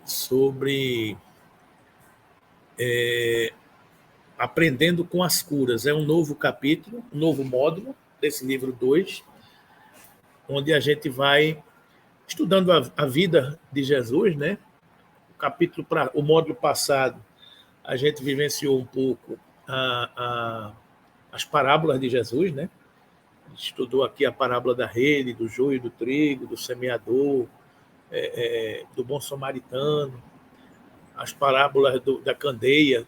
sobre Aprendendo com as Curas. É um novo capítulo, um novo módulo desse livro 2, onde a gente vai estudando a vida de Jesus, né? O módulo passado, a gente vivenciou um pouco as parábolas de Jesus, né? A gente estudou aqui a parábola da rede, do joio, do trigo, do semeador, do bom samaritano, as parábolas da candeia.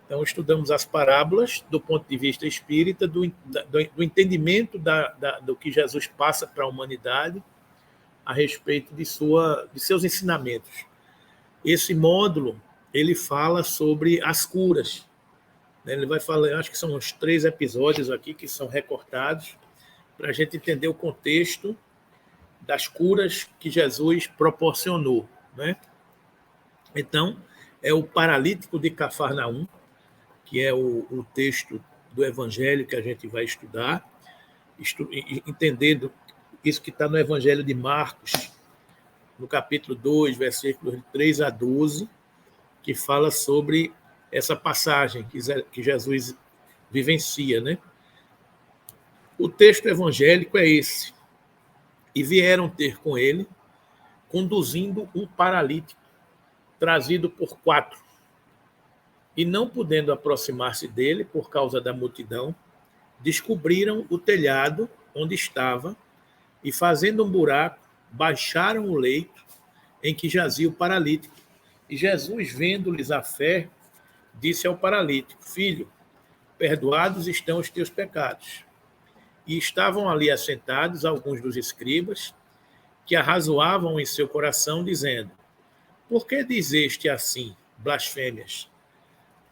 Então, estudamos as parábolas do ponto de vista espírita, do entendimento do que Jesus passa para a humanidade a respeito de seus ensinamentos. Esse módulo, ele fala sobre as curas. Ele vai falar, acho que são uns 3 episódios aqui que são recortados, para a gente entender o contexto das curas que Jesus proporcionou, né? Então, é o paralítico de Cafarnaum, que é o texto do Evangelho que a gente vai estudar, entendendo isso que está no Evangelho de Marcos, no capítulo 2, versículos 3 a 12, que fala sobre essa passagem que Jesus vivencia, né? O texto evangélico é esse. E vieram ter com ele, conduzindo um paralítico, trazido por 4. E não podendo aproximar-se dele por causa da multidão, descobriram o telhado onde estava e, fazendo um buraco, baixaram o leito em que jazia o paralítico. E Jesus, vendo-lhes a fé, disse ao paralítico: Filho, perdoados estão os teus pecados. E estavam ali assentados alguns dos escribas, que arrazoavam em seu coração, dizendo: Por que dizeste assim, blasfêmias?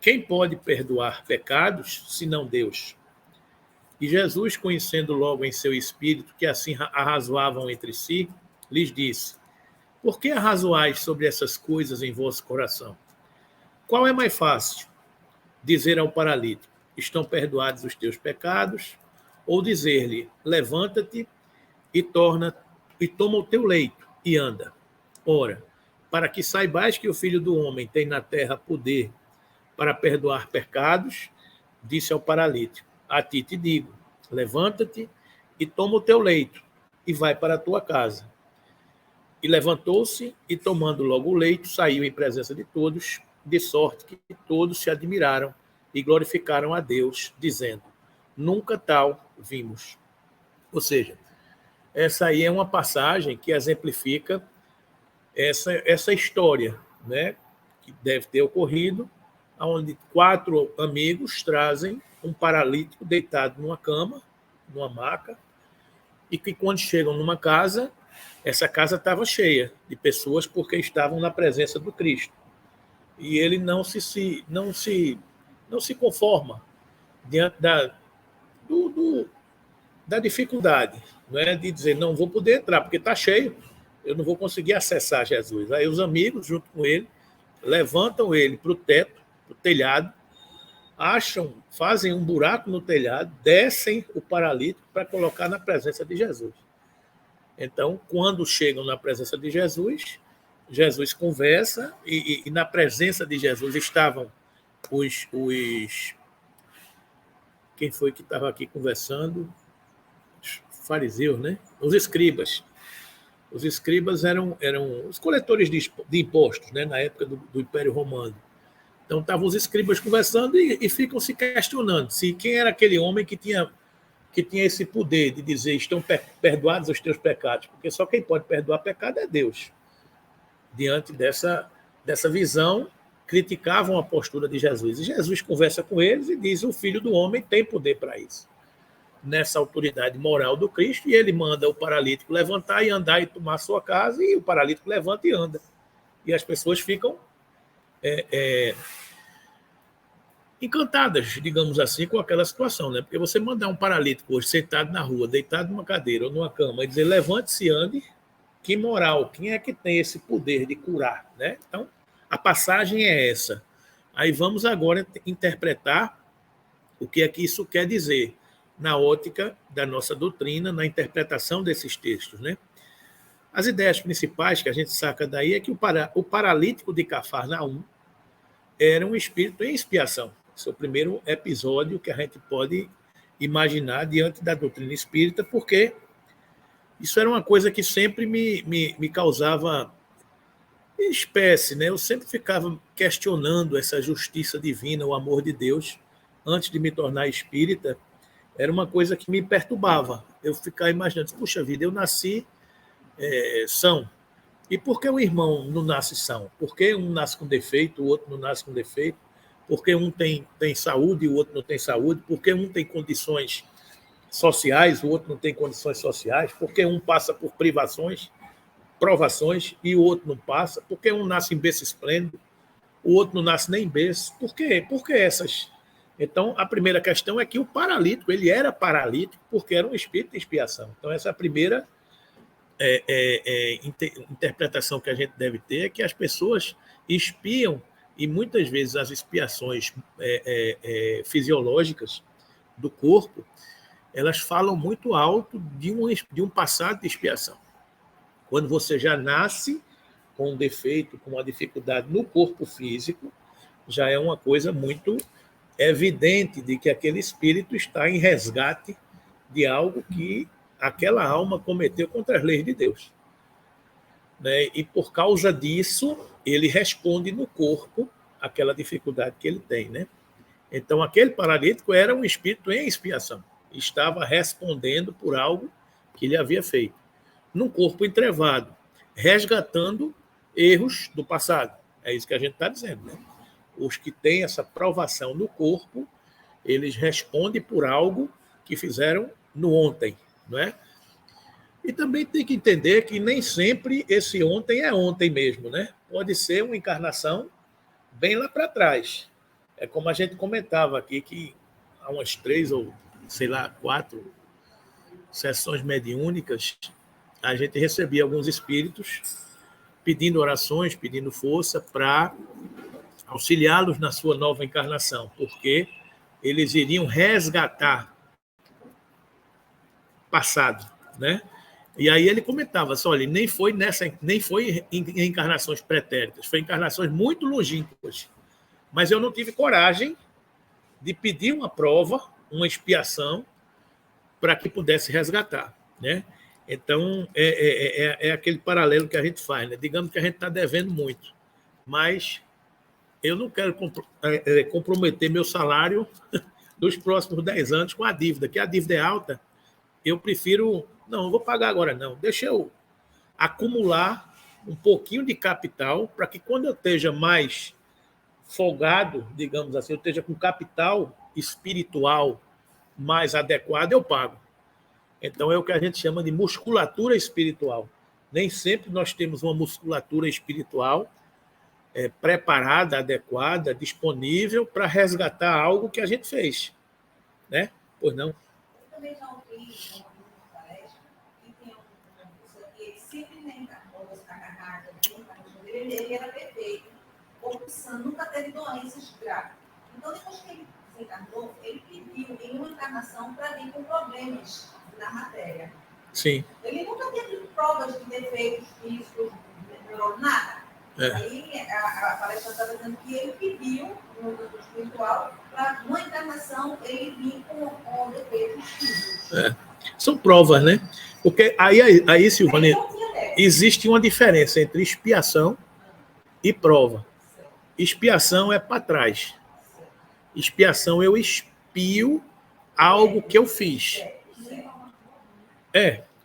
Quem pode perdoar pecados, senão Deus? E Jesus, conhecendo logo em seu espírito que assim arrazoavam entre si, lhes disse: Por que arrazoais sobre essas coisas em vosso coração? Qual é mais fácil? Dizer ao paralítico: Estão perdoados os teus pecados? Ou dizer-lhe: Levanta-te e toma o teu leito e anda. Ora, para que saibais que o Filho do Homem tem na terra poder para perdoar pecados, disse ao paralítico: A ti te digo, levanta-te e toma o teu leito e vai para a tua casa. E levantou-se e, tomando logo o leito, saiu em presença de todos, de sorte que todos se admiraram e glorificaram a Deus, dizendo: Nunca tal vimos. Ou seja, essa aí é uma passagem que exemplifica essa história, né, que deve ter ocorrido, onde 4 amigos trazem um paralítico deitado numa cama, numa maca, e que quando chegam numa casa, essa casa estava cheia de pessoas porque estavam na presença do Cristo. E ele não se conforma diante da dificuldade, não é? De dizer: não vou poder entrar porque está cheio, eu não vou conseguir acessar Jesus. Aí os amigos, junto com ele, levantam ele para o teto, para o telhado, fazem um buraco no telhado, descem o paralítico para colocar na presença de Jesus. Então, quando chegam na presença de Jesus, Jesus conversa e na presença de Jesus estavam os quem foi que estava aqui conversando? Os fariseus, né? Os escribas. Os escribas eram os coletores de impostos, né? Na época do Império Romano. Então, estavam os escribas conversando e ficam se questionando se quem era aquele homem que tinha esse poder de dizer: estão perdoados os teus pecados, porque só quem pode perdoar pecado é Deus. Diante dessa visão, criticavam a postura de Jesus. E Jesus conversa com eles e diz: o Filho do Homem tem poder para isso. Nessa autoridade moral do Cristo, e ele manda o paralítico levantar e andar e tomar a sua casa, e o paralítico levanta e anda. E as pessoas ficam encantadas, digamos assim, com aquela situação, né? Porque você mandar um paralítico hoje sentado na rua, deitado numa cadeira ou numa cama, e dizer: levante-se e ande, que moral, quem é que tem esse poder de curar, né? Então, a passagem é essa. Aí vamos agora interpretar o que é que isso quer dizer na ótica da nossa doutrina, na interpretação desses textos, né? As ideias principais que a gente saca daí é que o paralítico de Cafarnaum era um espírito em expiação. Esse é o primeiro episódio que a gente pode imaginar diante da doutrina espírita, porque isso era uma coisa que sempre me causava espécie, né? Eu sempre ficava questionando essa justiça divina, o amor de Deus. Antes de me tornar espírita, era uma coisa que me perturbava. Eu ficava imaginando, puxa vida, eu nasci são. E por que o irmão não nasce são? Por que um nasce com defeito, o outro não nasce com defeito? Por que um tem saúde e o outro não tem saúde? Por que um tem condições sociais, o outro não tem condições sociais? Por que um passa por provações, e o outro não passa? Por que um nasce em berço esplêndido, o outro não nasce nem em berço? Por quê? Por que essas? Então, a primeira questão é que o paralítico, ele era paralítico porque era um espírito de expiação. Então, essa é a primeira interpretação que a gente deve ter, é que as pessoas expiam, e muitas vezes as expiações fisiológicas do corpo, elas falam muito alto de um passado de expiação. Quando você já nasce com um defeito, com uma dificuldade no corpo físico, já é uma coisa muito evidente de que aquele espírito está em resgate de algo que aquela alma cometeu contra as leis de Deus. Né? E por causa disso, ele responde no corpo aquela dificuldade que ele tem. Né? Então, aquele paralítico era um espírito em expiação. Estava respondendo por algo que ele havia feito. Num corpo entrevado, resgatando erros do passado. É isso que a gente está dizendo. Né? Os que têm essa provação no corpo, eles respondem por algo que fizeram no ontem. Não é? E também tem que entender que nem sempre esse ontem é ontem mesmo. Né? Pode ser uma encarnação bem lá para trás. É como a gente comentava aqui, que há umas 3 ou, 4 sessões mediúnicas, a gente recebia alguns espíritos pedindo orações, pedindo força para auxiliá-los na sua nova encarnação, porque eles iriam resgatar passado, né? E aí ele comentava assim, olha, nem foi em encarnações pretéritas, foi em encarnações muito longínquas, mas eu não tive coragem de pedir uma prova, uma expiação, para que pudesse resgatar, né? Então, é aquele paralelo que a gente faz, né? Digamos que a gente está devendo muito, mas eu não quero comprometer meu salário dos próximos 10 anos com a dívida, que a dívida é alta, eu prefiro, não vou pagar agora não, deixa eu acumular um pouquinho de capital para que quando eu esteja mais folgado, digamos assim, eu esteja com capital espiritual mais adequado, eu pago. Então, é o que a gente chama de musculatura espiritual. Nem sempre nós temos uma musculatura espiritual preparada, adequada, disponível para resgatar algo que a gente fez. Né? Pois não? Eu também já ouvi uma palestra que tem uma pessoa que ele sempre reencarnou, ele era perfeito, corrupção, nunca teve doenças graves. Então, depois que ele desencarnou, ele pediu em uma encarnação para vir com problemas na matéria. Sim. Ele nunca teve provas de defeitos físicos, nada. Aí a palestra estava dizendo que ele pediu no mundo espiritual para uma encarnação ele vir com defeitos físicos. São provas, né? Porque aí Silvana, existe uma diferença entre expiação e prova. Expiação é para trás. Expiação, eu expio algo que eu fiz.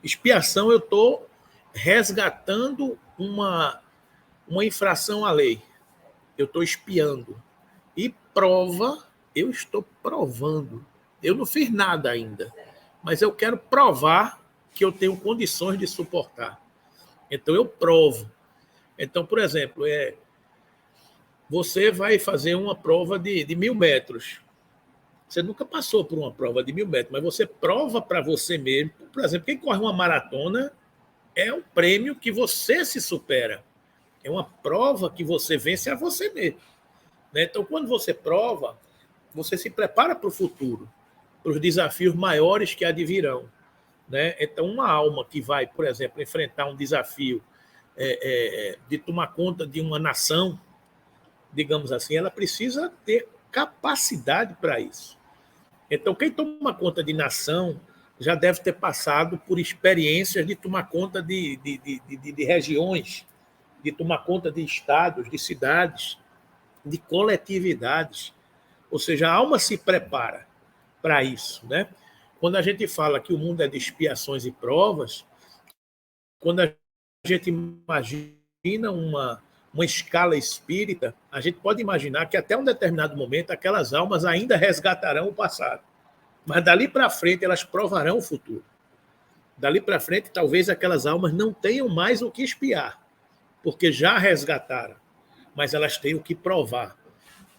Expiação, eu estou resgatando uma infração à lei. Eu estou expiando. E prova, eu estou provando. Eu não fiz nada ainda, mas eu quero provar que eu tenho condições de suportar. Então, eu provo. Então, por exemplo, você vai fazer uma prova de 1.000 metros. Você nunca passou por uma prova de 1.000 metros, mas você prova para você mesmo. Por exemplo, quem corre uma maratona é um prêmio que você se supera. É uma prova que você vence a você mesmo. Né? Então, quando você prova, você se prepara para o futuro, para os desafios maiores que advirão. né? Então, uma alma que vai, por exemplo, enfrentar um desafio de tomar conta de uma nação, digamos assim, ela precisa ter capacidade para isso. Então, quem toma conta de nação já deve ter passado por experiências de tomar conta de regiões, de tomar conta de estados, de cidades, de coletividades. Ou seja, a alma se prepara para isso, né? Quando a gente fala que o mundo é de expiações e provas, quando a gente imagina uma escala espírita, a gente pode imaginar que até um determinado momento aquelas almas ainda resgatarão o passado. Mas dali para frente elas provarão o futuro. Dali para frente, talvez aquelas almas não tenham mais o que expiar, porque já resgataram, mas elas têm o que provar.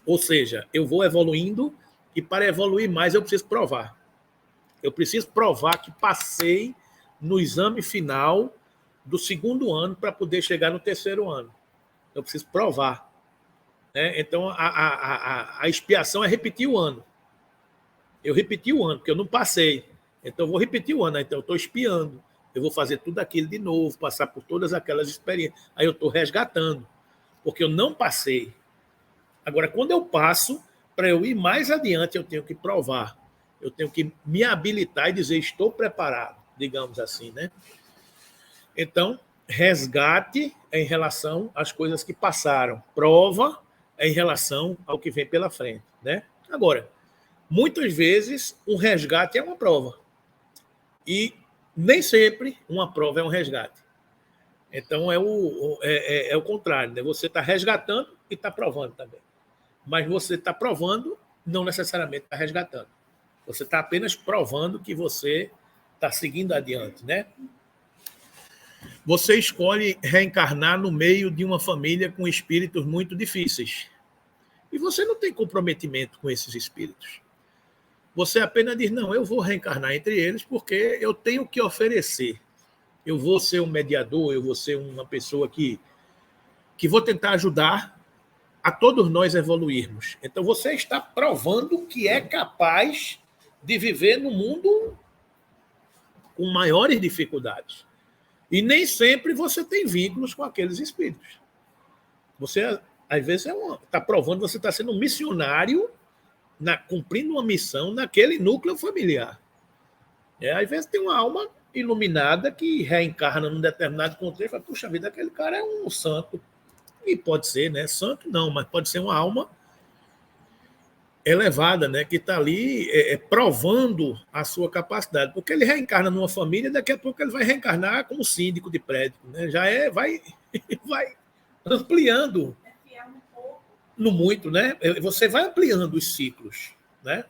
Ou seja, eu vou evoluindo e para evoluir mais eu preciso provar. Eu preciso provar que passei no exame final do segundo ano para poder chegar no terceiro ano. Eu preciso provar, né? Então, a expiação é repetir o ano. Eu repeti o ano, porque eu não passei. Então, eu vou repetir o ano. Então, eu estou expiando. Eu vou fazer tudo aquilo de novo, passar por todas aquelas experiências. Aí eu estou resgatando, porque eu não passei. Agora, quando eu passo, para eu ir mais adiante, eu tenho que provar. Eu tenho que me habilitar e dizer, estou preparado, digamos assim, né? Então, resgate é em relação às coisas que passaram. Prova é em relação ao que vem pela frente, né? Agora, muitas vezes, um resgate é uma prova. E nem sempre uma prova é um resgate. Então, é o contrário, né? Você está resgatando e está provando também. Mas você está provando, não necessariamente está resgatando. Você está apenas provando que você está seguindo adiante, né? Você escolhe reencarnar no meio de uma família com espíritos muito difíceis. E você não tem comprometimento com esses espíritos. Você apenas diz, não, eu vou reencarnar entre eles porque eu tenho que oferecer. Eu vou ser um mediador, eu vou ser uma pessoa que vou tentar ajudar a todos nós evoluirmos. Então você está provando que é capaz de viver no mundo com maiores dificuldades. E nem sempre você tem vínculos com aqueles espíritos. Você, às vezes, está provando que você está sendo um missionário cumprindo uma missão naquele núcleo familiar. Às vezes tem uma alma iluminada que reencarna num determinado contexto e fala, puxa vida, aquele cara é um santo. E pode ser, né? Santo não, mas pode ser uma alma elevada, né? Que está ali provando a sua capacidade. Porque ele reencarna numa família, daqui a pouco ele vai reencarnar como síndico de prédio. Né? Vai ampliando no muito, né? Você vai ampliando os ciclos, né?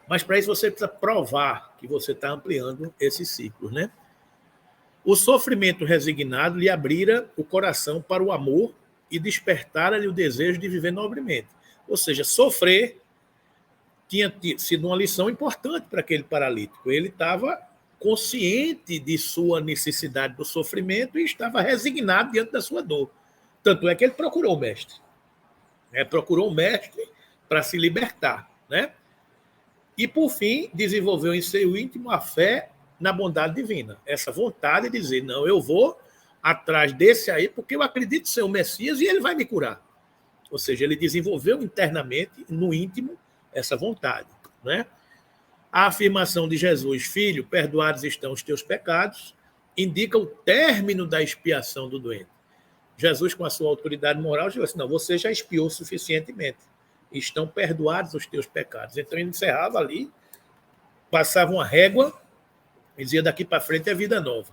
Mas para isso você precisa provar que você está ampliando esses ciclos, né? O sofrimento resignado lhe abrira o coração para o amor e despertara-lhe o desejo de viver nobremente. Ou seja, sofrer tinha sido uma lição importante para aquele paralítico. Ele estava consciente de sua necessidade do sofrimento e estava resignado diante da sua dor. Tanto é que ele procurou o mestre. Procurou o mestre para se libertar, né? E, por fim, desenvolveu em seu íntimo a fé na bondade divina. Essa vontade de dizer, não, eu vou atrás desse aí porque eu acredito ser o Messias e ele vai me curar. Ou seja, ele desenvolveu internamente, no íntimo, essa vontade, né? A afirmação de Jesus, filho, perdoados estão os teus pecados, indica o término da expiação do doente. Jesus, com a sua autoridade moral, disse assim, não, você já expiou suficientemente. Estão perdoados os teus pecados. Então, ele encerrava ali, passava uma régua e dizia, daqui para frente é vida nova.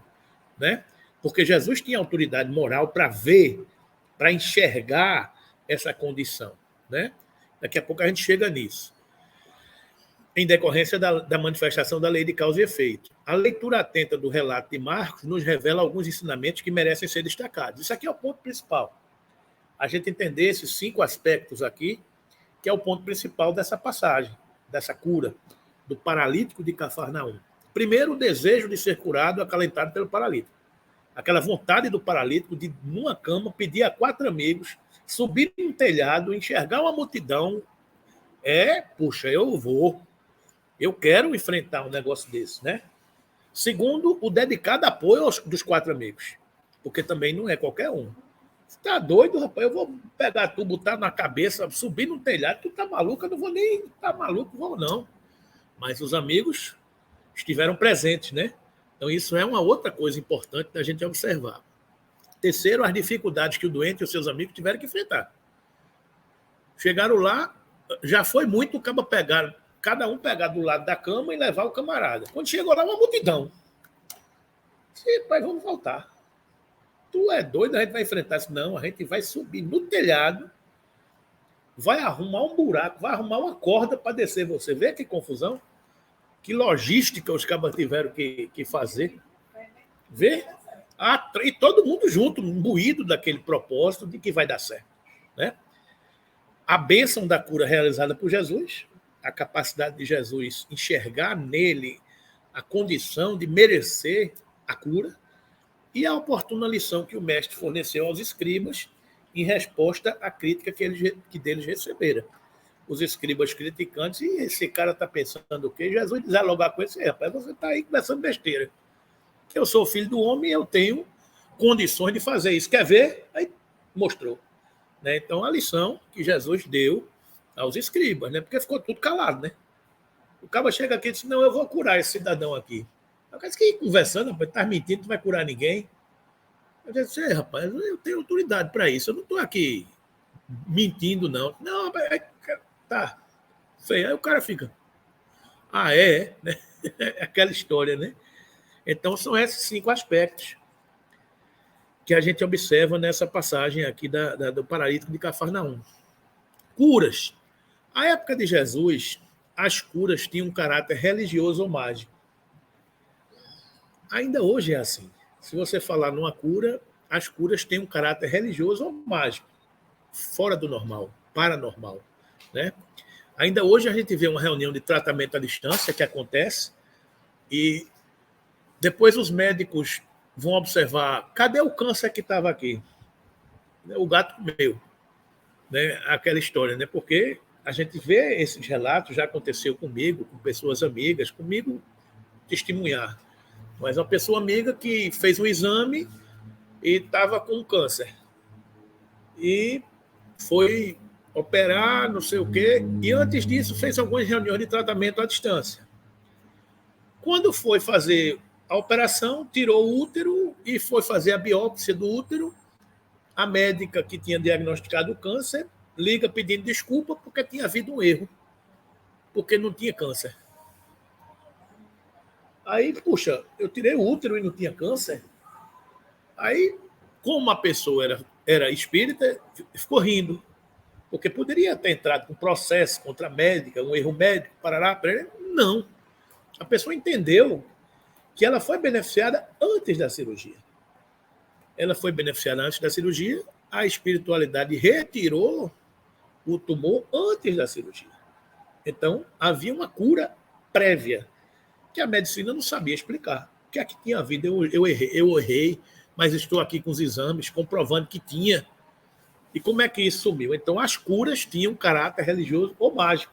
Né? Porque Jesus tinha autoridade moral para ver, para enxergar essa condição. Né? Daqui a pouco a gente chega nisso. Em decorrência da manifestação da lei de causa e efeito. A leitura atenta do relato de Marcos nos revela alguns ensinamentos que merecem ser destacados. Isso aqui é o ponto principal. A gente entender esses 5 aspectos aqui, que é o ponto principal dessa passagem, dessa cura, do paralítico de Cafarnaum. Primeiro, o desejo de ser curado, acalentado pelo paralítico. Aquela vontade do paralítico de, numa cama, pedir a 4 amigos, subir no telhado, enxergar uma multidão. Puxa, eu quero enfrentar um negócio desse, né? Segundo, o dedicado apoio dos 4 amigos, porque também não é qualquer um. Você tá doido, rapaz? Eu vou pegar tu, botar na cabeça, subir no telhado, tu tá maluco? Eu não vou nem tá maluco, vou não. Mas os amigos estiveram presentes, né? Então isso é uma outra coisa importante da gente observar. Terceiro, as dificuldades que o doente e os seus amigos tiveram que enfrentar. Chegaram lá, já foi muito cada um pegar do lado da cama e levar o camarada. Quando chegou lá, uma multidão. Disse, pai, vamos voltar. Tu é doido, a gente vai enfrentar isso? Não, a gente vai subir no telhado, vai arrumar um buraco, vai arrumar uma corda para descer você. Vê que confusão? Que logística os cabas tiveram que fazer. Vê? E todo mundo junto, imbuído daquele propósito de que vai dar certo. Né? A bênção da cura realizada por Jesus, a capacidade de Jesus enxergar nele a condição de merecer a cura e a oportuna lição que o mestre forneceu aos escribas em resposta à crítica que deles receberam. Os escribas criticantes, e esse cara está pensando o quê? Jesus dialogar com esse rapaz, você está aí conversando besteira. Eu sou filho do homem e eu tenho condições de fazer isso. Quer ver? Aí mostrou. Né? Então, a lição que Jesus deu aos escribas, né? Porque ficou tudo calado, né? O cara chega aqui e diz, não, eu vou curar esse cidadão aqui. Eu quero que conversando, rapaz, tá mentindo, não vai curar ninguém. Eu disse, rapaz, eu tenho autoridade para isso, eu não estou aqui mentindo, não. Não, rapaz, tá. Feio. Aí o cara fica, né? É aquela história, né? Então, são esses 5 aspectos que a gente observa nessa passagem aqui do paralítico de Cafarnaum. Curas. À época de Jesus, as curas tinham um caráter religioso ou mágico. Ainda hoje é assim. Se você falar numa cura, as curas têm um caráter religioso ou mágico, fora do normal, paranormal. Né? Ainda hoje a gente vê uma reunião de tratamento à distância que acontece e depois os médicos vão observar, cadê o câncer que estava aqui? O gato comeu. Né? Aquela história, né? Porque a gente vê esses relatos, já aconteceu comigo, com pessoas amigas, comigo testemunhar. Mas uma pessoa amiga que fez um exame e estava com câncer. E foi operar, não sei o quê, e antes disso fez algumas reuniões de tratamento à distância. Quando foi fazer a operação, tirou o útero e foi fazer a biópsia do útero, a médica que tinha diagnosticado o câncer liga pedindo desculpa porque tinha havido um erro, porque não tinha câncer. Aí, puxa, eu tirei o útero e não tinha câncer. Aí, como a pessoa era espírita, ficou rindo, porque poderia ter entrado com processo contra a médica, um erro médico, parará. Não. A pessoa entendeu que ela foi beneficiada antes da cirurgia. Ela foi beneficiada antes da cirurgia, a espiritualidade retirou o tumor antes da cirurgia. Então, havia uma cura prévia, que a medicina não sabia explicar. O que é que tinha havido? Eu errei, mas estou aqui com os exames comprovando que tinha. E como é que isso sumiu? Então, as curas tinham caráter religioso ou mágico.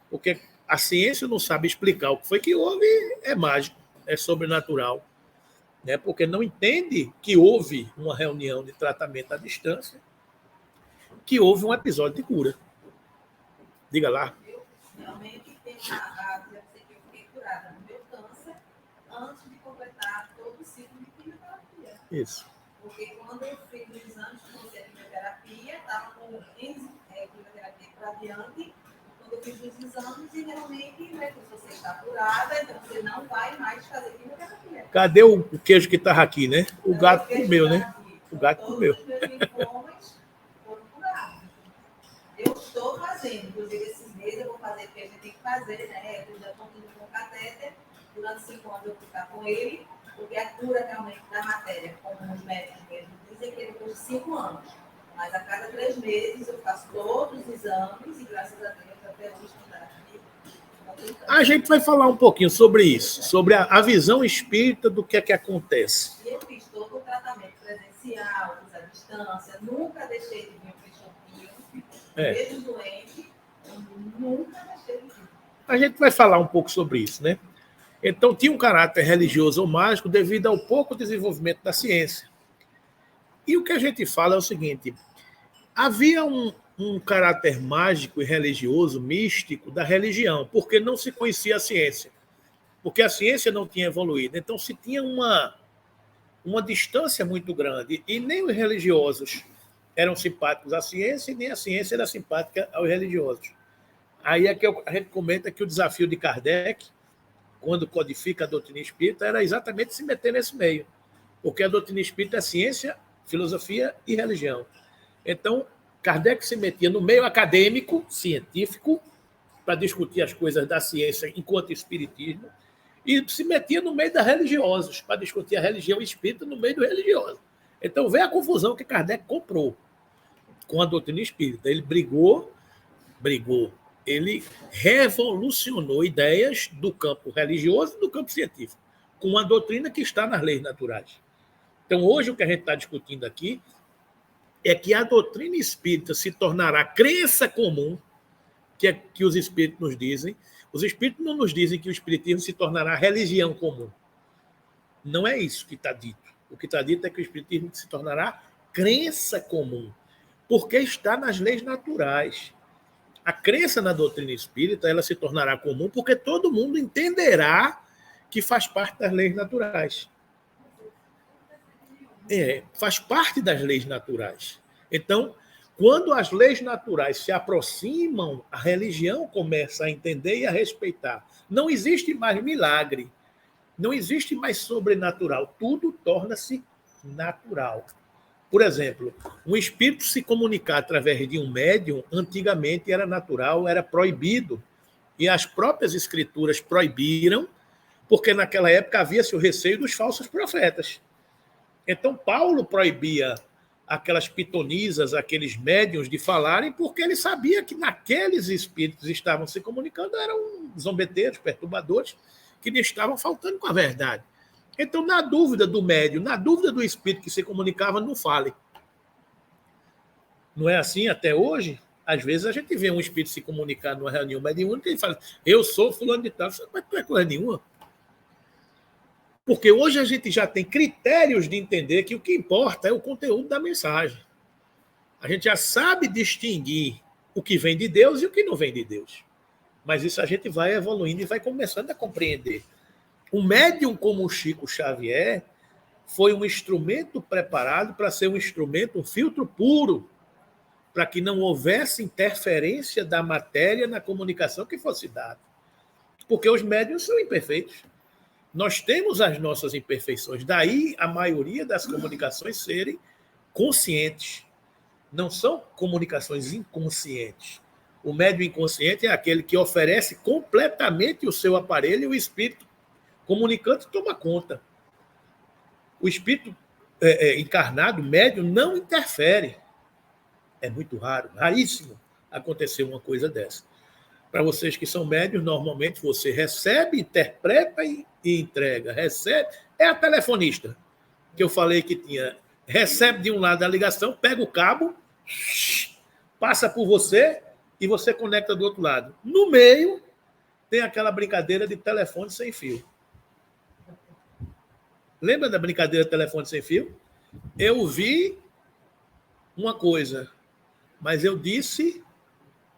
Porque a ciência não sabe explicar o que foi que houve, é mágico, é sobrenatural. Né? Porque não entende que houve uma reunião de tratamento à distância, que houve um episódio de cura. Diga lá. Eu realmente tenho a dizer que eu fiquei curada no meu câncer antes de completar todo o ciclo de quimioterapia. Isso. Porque quando eu fiz os exames de comecei a quimioterapia, estava com quimioterapia para adiante. Quando eu fiz os exames, e realmente, né, você está curada, então você não vai mais fazer quimioterapia. Cadê o queijo que estava aqui, né? O gato comeu, né? O gato comeu. Todos os meus linfomas foram curados. Eu estou fazendo, inclusive esses meses eu vou fazer, porque a gente tem que fazer, né? Eu já continuo com o catéter, durante 5 anos eu vou ficar com ele, porque a cura realmente da matéria, como os médicos mesmo dizem, que é depois de 5 anos. Mas a cada 3 meses eu faço todos os exames e graças a Deus até hoje não dá. A gente vai falar um pouquinho sobre isso, sobre a visão espírita do que é que acontece. Eu fiz todo o tratamento presencial, fiz à distância, nunca deixei de vir ao mesmo doente, eu nunca deixei de vir. A gente vai falar um pouco sobre isso, né? Então, tinha um caráter religioso ou mágico devido ao pouco desenvolvimento da ciência. E o que a gente fala é o seguinte: havia um caráter mágico e religioso, místico, da religião, porque não se conhecia a ciência, porque a ciência não tinha evoluído. Então, se tinha uma distância muito grande, e nem os religiosos eram simpáticos à ciência, e nem a ciência era simpática aos religiosos. Aí é que a gente comenta que o desafio de Kardec, quando codifica a doutrina espírita, era exatamente se meter nesse meio, porque a doutrina espírita é ciência, filosofia e religião. Então, Kardec se metia no meio acadêmico, científico, para discutir as coisas da ciência enquanto espiritismo, e se metia no meio das religiosos, para discutir a religião espírita no meio do religioso. Então, vê a confusão que Kardec comprou com a doutrina espírita. Ele brigou, ele revolucionou ideias do campo religioso e do campo científico, com uma doutrina que está nas leis naturais. Então, hoje, o que a gente está discutindo aqui é que a doutrina espírita se tornará crença comum, que os espíritos nos dizem. Os espíritos não nos dizem que o espiritismo se tornará religião comum. Não é isso que está dito. O que está dito é que o espiritismo se tornará crença comum, porque está nas leis naturais. A crença na doutrina espírita, ela se tornará comum porque todo mundo entenderá que faz parte das leis naturais. Faz parte das leis naturais. Então, quando as leis naturais se aproximam, a religião começa a entender e a respeitar. Não existe mais milagre, não existe mais sobrenatural, tudo torna-se natural. Por exemplo, um espírito se comunicar através de um médium, antigamente era natural, era proibido. E as próprias escrituras proibiram, porque naquela época havia-se o receio dos falsos profetas. Então, Paulo proibia aquelas pitonisas, aqueles médiuns de falarem, porque ele sabia que naqueles espíritos estavam se comunicando, eram zombeteiros, perturbadores, que lhe estavam faltando com a verdade. Então, na dúvida do médium, na dúvida do espírito que se comunicava, não fale. Não é assim até hoje? Às vezes a gente vê um espírito se comunicar numa reunião mediúnica e ele fala: eu sou fulano de tal. Mas não é coisa nenhuma. Porque hoje a gente já tem critérios de entender que o que importa é o conteúdo da mensagem. A gente já sabe distinguir o que vem de Deus e o que não vem de Deus. Mas isso a gente vai evoluindo e vai começando a compreender. Um médium como o Chico Xavier foi um instrumento preparado para ser um instrumento, um filtro puro, para que não houvesse interferência da matéria na comunicação que fosse dada. Porque os médiuns são imperfeitos. Nós temos as nossas imperfeições, daí a maioria das comunicações serem conscientes. Não são comunicações inconscientes. O médium inconsciente é aquele que oferece completamente o seu aparelho e o espírito comunicante toma conta. O espírito encarnado, médium, não interfere. É muito raro, raríssimo acontecer uma coisa dessa. Para vocês que são médios, normalmente você recebe, interpreta e entrega. Recebe. É a telefonista que eu falei que tinha. Recebe de um lado a ligação, pega o cabo, passa por você e você conecta do outro lado. No meio, tem aquela brincadeira de telefone sem fio. Lembra da brincadeira de telefone sem fio? Eu vi uma coisa, mas eu disse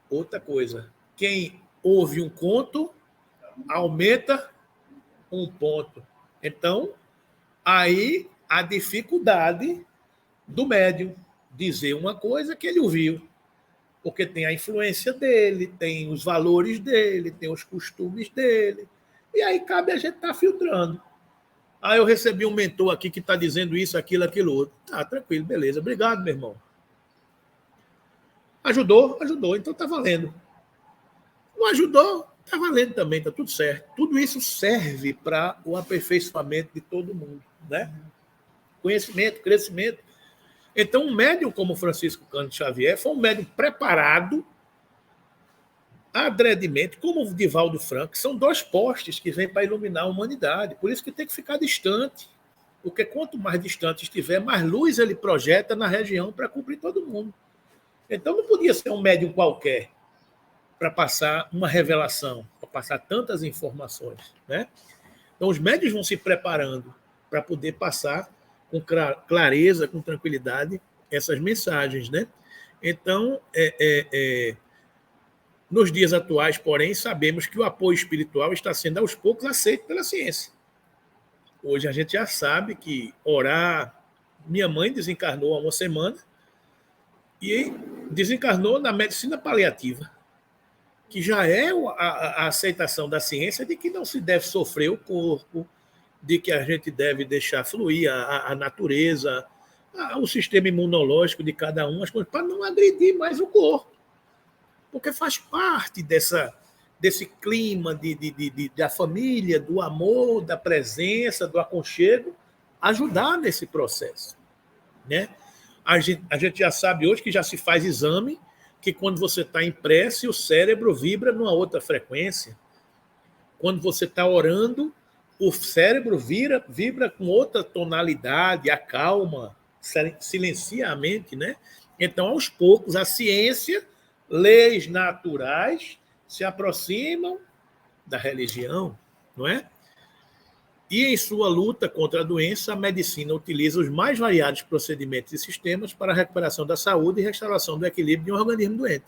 outra coisa. Quem ouve um conto, aumenta um ponto. Então, aí a dificuldade do médium dizer uma coisa que ele ouviu. Porque tem a influência dele, tem os valores dele, tem os costumes dele. E aí cabe a gente estar filtrando. Eu recebi um mentor aqui que está dizendo isso, aquilo, aquilo outro. Tranquilo, beleza. Obrigado, meu irmão. Ajudou, então está valendo. Não ajudou, está valendo também, está tudo certo. Tudo isso serve para o aperfeiçoamento de todo mundo, né? Conhecimento, crescimento. Então, um médium como Francisco Cândido Xavier foi um médium preparado adredemente, como o Divaldo Franco, que são dois postes que vêm para iluminar a humanidade. Por isso que tem que ficar distante, porque quanto mais distante estiver, mais luz ele projeta na região para cobrir todo mundo. Então, não podia ser um médium qualquer para passar uma revelação, para passar tantas informações, né? Então, os médios vão se preparando para poder passar com clareza, com tranquilidade, essas mensagens, né? Então, nos dias atuais, porém, sabemos que o apoio espiritual está sendo aos poucos aceito pela ciência. Hoje a gente já sabe que orar... Minha mãe desencarnou há uma semana e desencarnou na medicina paliativa, que já é a aceitação da ciência de que não se deve sofrer o corpo, de que a gente deve deixar fluir a natureza, o sistema imunológico de cada um, as coisas, para não agredir mais o corpo. Porque faz parte desse clima da família, do amor, da presença, do aconchego, ajudar nesse processo, né? A gente já sabe hoje que já se faz exame que quando você está em prece, o cérebro vibra numa outra frequência. Quando você está orando, o cérebro vibra com outra tonalidade, acalma, silencia a mente, né? Então, aos poucos, a ciência, leis naturais se aproximam da religião, não é? E em sua luta contra a doença, a medicina utiliza os mais variados procedimentos e sistemas para a recuperação da saúde e restauração do equilíbrio de um organismo doente.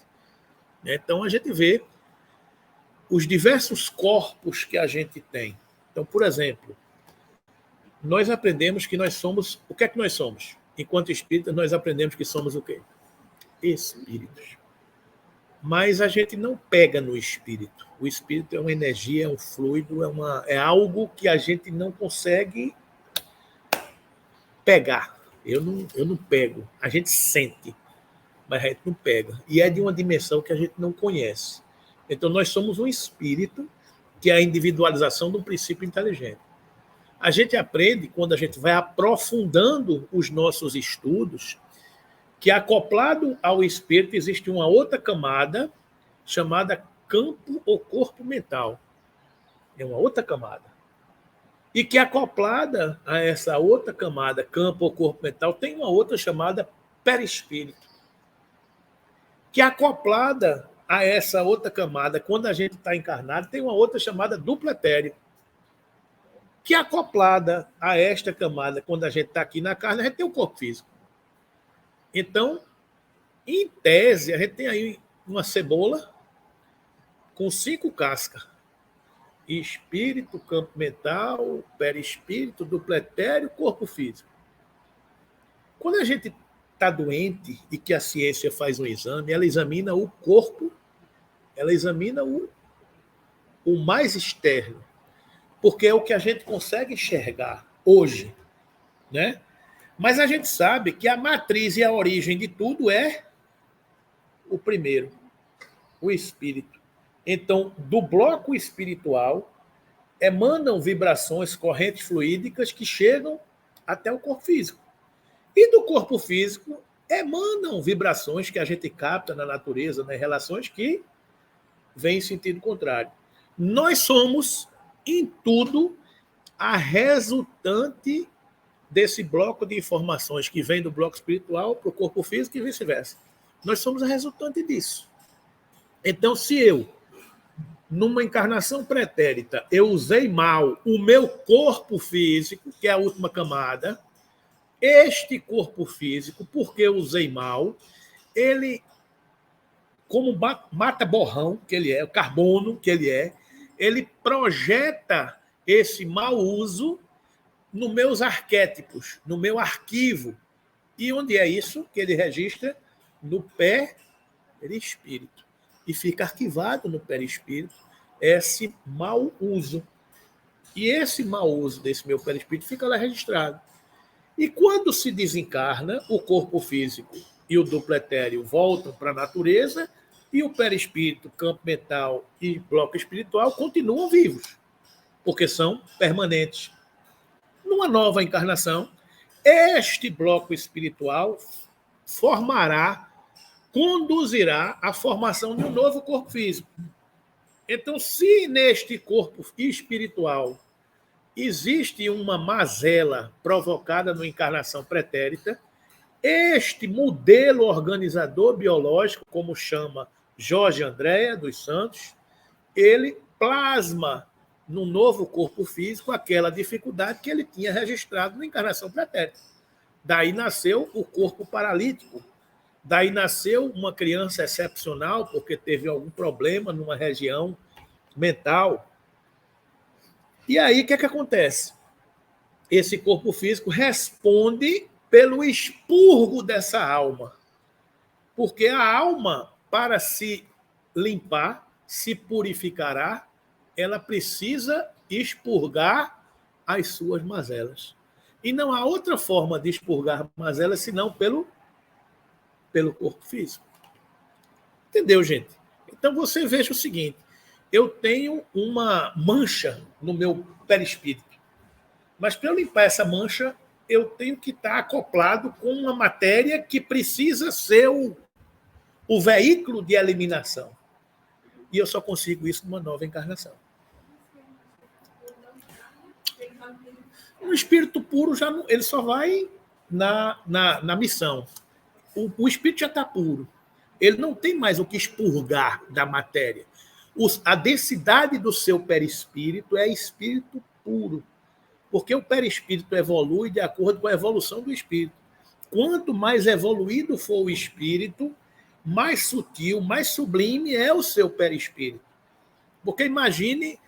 Então, a gente vê os diversos corpos que a gente tem. Então, por exemplo, nós aprendemos que nós somos... O que é que nós somos? Enquanto espíritas, nós aprendemos que somos o quê? Espíritos. Mas a gente não pega no espírito. O espírito é uma energia, é um fluido, é algo que a gente não consegue pegar. Eu não pego. A gente sente, mas a gente não pega. E é de uma dimensão que a gente não conhece. Então, nós somos um espírito, que é a individualização de um princípio inteligente. A gente aprende, quando a gente vai aprofundando os nossos estudos, que acoplado ao espírito existe uma outra camada chamada campo ou corpo mental. É uma outra camada. E que acoplada a essa outra camada, campo ou corpo mental, tem uma outra chamada perispírito. Que acoplada a essa outra camada, quando a gente está encarnado, tem uma outra chamada duplo etéreo. Que acoplada a esta camada, quando a gente está aqui na carne, a gente tem o corpo físico. Então, em tese, a gente tem aí uma cebola com 5 cascas. Espírito, campo mental, perispírito, duplo etéreo, corpo físico. Quando a gente está doente e que a ciência faz um exame, ela examina o corpo, ela examina o mais externo, porque é o que a gente consegue enxergar hoje, né? Mas a gente sabe que a matriz e a origem de tudo é o primeiro, o espírito. Então, do bloco espiritual, emanam vibrações, correntes fluídicas que chegam até o corpo físico. E do corpo físico, emanam vibrações que a gente capta na natureza, nas relações, que vêm em sentido contrário. Nós somos, em tudo, a resultante desse bloco de informações que vem do bloco espiritual para o corpo físico e vice-versa. Nós somos a resultante disso. Então, se eu, numa encarnação pretérita, eu usei mal o meu corpo físico, que é a última camada, este corpo físico, porque eu usei mal, ele, como mata-borrão que ele é, o carbono que ele projeta esse mau uso nos meus arquétipos, no meu arquivo. E onde é isso que ele registra? No perispírito. E fica arquivado no perispírito esse mau uso. E esse mau uso desse meu perispírito fica lá registrado. E quando se desencarna, o corpo físico e o duplo etéreo voltam para a natureza e o perispírito, campo mental e bloco espiritual continuam vivos, porque são permanentes. Numa nova encarnação, este bloco espiritual conduzirá à formação de um novo corpo físico. Então, se neste corpo espiritual existe uma mazela provocada na encarnação pretérita, este modelo organizador biológico, como chama Jorge Andréa dos Santos, ele plasma no novo corpo físico aquela dificuldade que ele tinha registrado na encarnação pretérita. Daí nasceu o corpo paralítico. Daí nasceu uma criança excepcional, porque teve algum problema numa região mental. E aí, o que acontece? Esse corpo físico responde pelo expurgo dessa alma. Porque a alma, para se limpar, se purificará, ela precisa expurgar as suas mazelas. E não há outra forma de expurgar mazelas senão pelo corpo físico. Entendeu, gente? Então você veja o seguinte, eu tenho uma mancha no meu perispírito, mas para eu limpar essa mancha, eu tenho que estar acoplado com uma matéria que precisa ser o veículo de eliminação. E eu só consigo isso numa nova encarnação. O espírito puro já não, ele só vai na missão. O espírito já está puro. Ele não tem mais o que expurgar da matéria. A densidade do seu perispírito é espírito puro. Porque o perispírito evolui de acordo com a evolução do espírito. Quanto mais evoluído for o espírito, mais sutil, mais sublime é o seu perispírito. Porque imagine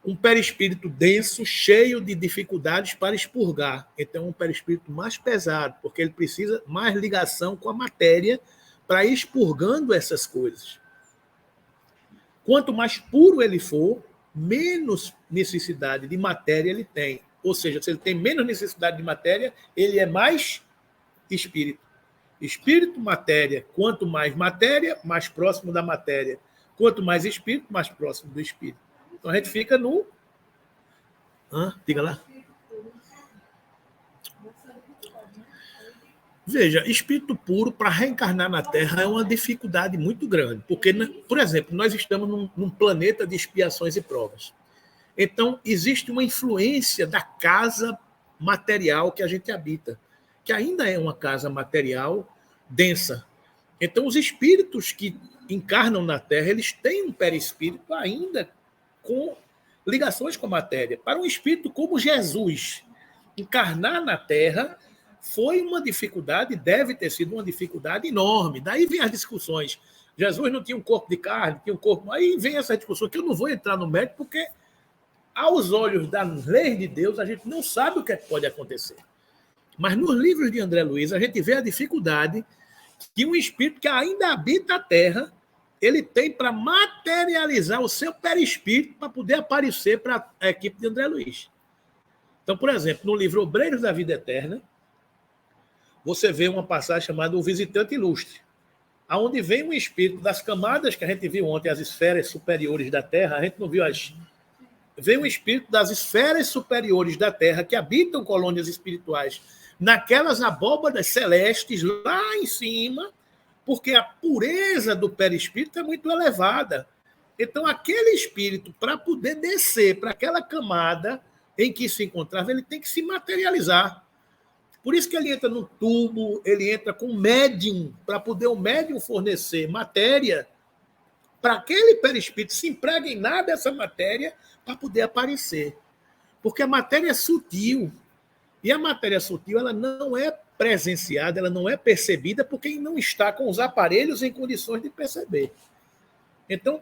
um perispírito denso, cheio de dificuldades para expurgar. Então, é um perispírito mais pesado, porque ele precisa mais ligação com a matéria para ir expurgando essas coisas. Quanto mais puro ele for, menos necessidade de matéria ele tem. Ou seja, se ele tem menos necessidade de matéria, ele é mais espírito. Espírito, matéria. Quanto mais matéria, mais próximo da matéria. Quanto mais espírito, mais próximo do espírito. Então a gente fica no... Diga lá. Veja, espírito puro para reencarnar na Terra é uma dificuldade muito grande. Porque, por exemplo, nós estamos num planeta de expiações e provas. Então, existe uma influência da casa material que a gente habita, que ainda é uma casa material densa. Então, os espíritos que encarnam na Terra, eles têm um perispírito ainda com ligações com a matéria. Para um espírito como Jesus, encarnar na Terra foi uma dificuldade, deve ter sido uma dificuldade enorme. Daí vem as discussões. Jesus não tinha um corpo de carne, tinha um corpo... Aí vem essa discussão, que eu não vou entrar no mérito, porque aos olhos das leis de Deus, a gente não sabe o que pode acontecer. Mas nos livros de André Luiz, a gente vê a dificuldade que um espírito que ainda habita a Terra, ele tem para materializar o seu perispírito para poder aparecer para a equipe de André Luiz. Então, por exemplo, no livro Obreiros da Vida Eterna, você vê uma passagem chamada O Visitante Ilustre, onde vem um espírito das camadas que a gente viu ontem, as esferas superiores da Terra, a gente não viu as... Vem um espírito das esferas superiores da Terra que habitam colônias espirituais naquelas abóbadas celestes lá em cima, porque a pureza do perispírito é muito elevada. Então, aquele espírito, para poder descer para aquela camada em que se encontrava, ele tem que se materializar. Por isso que ele entra no tubo, ele entra com médium, para poder o médium fornecer matéria para aquele perispírito se impregnar dessa matéria para poder aparecer. Porque a matéria é sutil. E a matéria sutil ela não é presenciada, ela não é percebida por quem não está com os aparelhos em condições de perceber. Então,